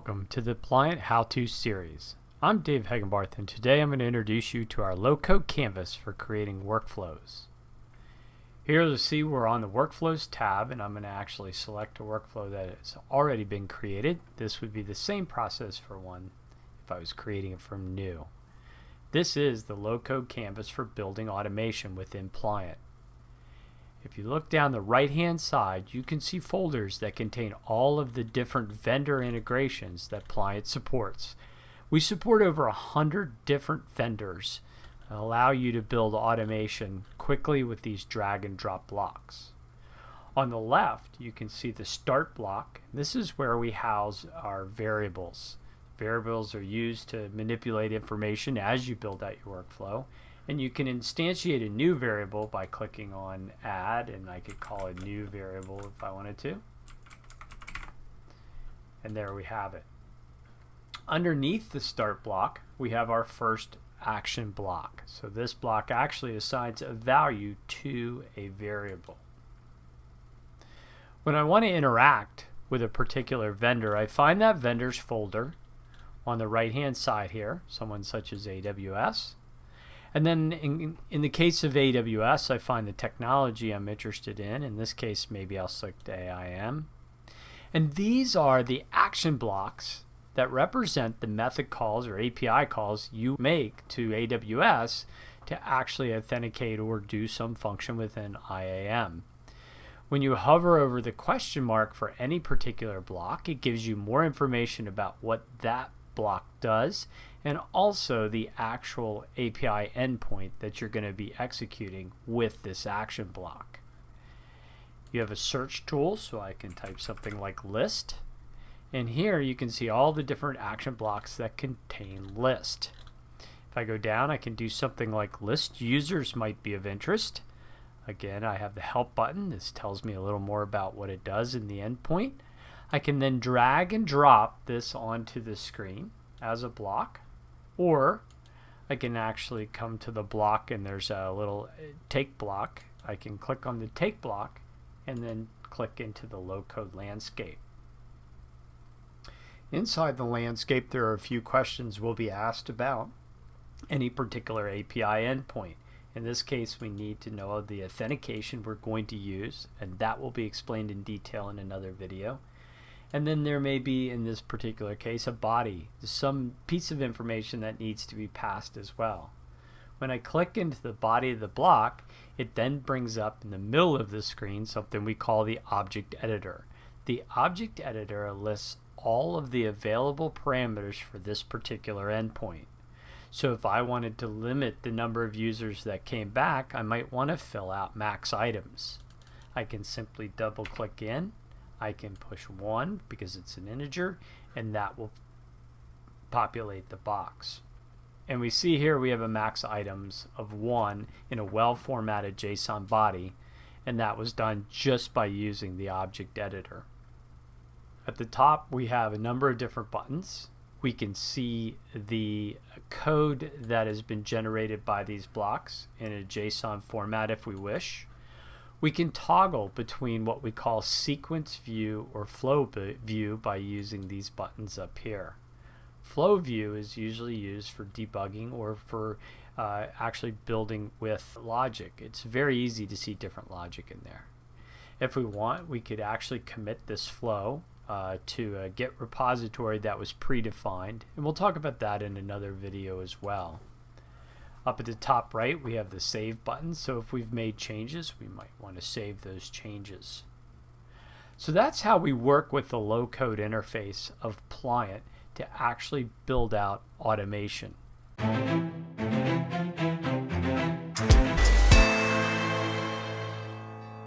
Welcome to the Pliant How-To series. I'm Dave Hagenbarth, and today I'm going to introduce you to our low-code canvas for creating workflows. Here you'll see we're on the Workflows tab, and I'm going to actually select a workflow that has already been created. This would be the same process for one if I was creating it from new. This is the low-code canvas for building automation within Pliant. If you look down the right-hand side, you can see folders that contain all of the different vendor integrations that Pliant supports. We support over 100 different vendors that allow you to build automation quickly with these drag and drop blocks. On the left, you can see the start block. This is where we house our variables. Variables are used to manipulate information as you build out your workflow. And you can instantiate a new variable by clicking on add, and I could call a new variable if I wanted to. And there we have it. Underneath the start block, we have our first action block. So this block actually assigns a value to a variable. When I want to interact with a particular vendor, I find that vendor's folder on the right-hand side here, someone such as AWS. And then in the case of AWS, I find the technology I'm interested in. In this case, maybe I'll select AIM. And these are the action blocks that represent the method calls or API calls you make to AWS to actually authenticate or do some function within IAM. When you hover over the question mark for any particular block, it gives you more information about what that block does, and also the actual API endpoint that you're going to be executing with this action block. You have a search tool, so I can type something like list, and here you can see all the different action blocks that contain list. If I go down, I can do something like list users might be of interest. Again, I have the help button. This tells me a little more about what it does in the endpoint. I can then drag and drop this onto the screen as a block, or I can actually come to the block and there's a little take block. I can click on the take block and then click into the low-code landscape. Inside the landscape, there are a few questions we'll be asked about any particular API endpoint. In this case, we need to know the authentication we're going to use, and that will be explained in detail in another video. And then there may be, in this particular case, a body, some piece of information that needs to be passed as well. When I click into the body of the block, it then brings up in the middle of the screen something we call the object editor. The object editor lists all of the available parameters for this particular endpoint. So if I wanted to limit the number of users that came back, I might want to fill out max items. I can simply double click in. I can push 1 because it's an integer, and that will populate the box. And we see here we have a max items of 1 in a well-formatted JSON body, and that was done just by using the object editor. At the top, we have a number of different buttons. We can see the code that has been generated by these blocks in a JSON format if we wish. We can toggle between what we call sequence view or flow view by using these buttons up here. Flow view is usually used for debugging or for actually building with logic. It's very easy to see different logic in there. If we want, we could actually commit this flow to a Git repository that was predefined, and we'll talk about that in another video as well. Up at the top right, we have the Save button, so if we've made changes, we might want to save those changes. So that's how we work with the low-code interface of Pliant to actually build out automation.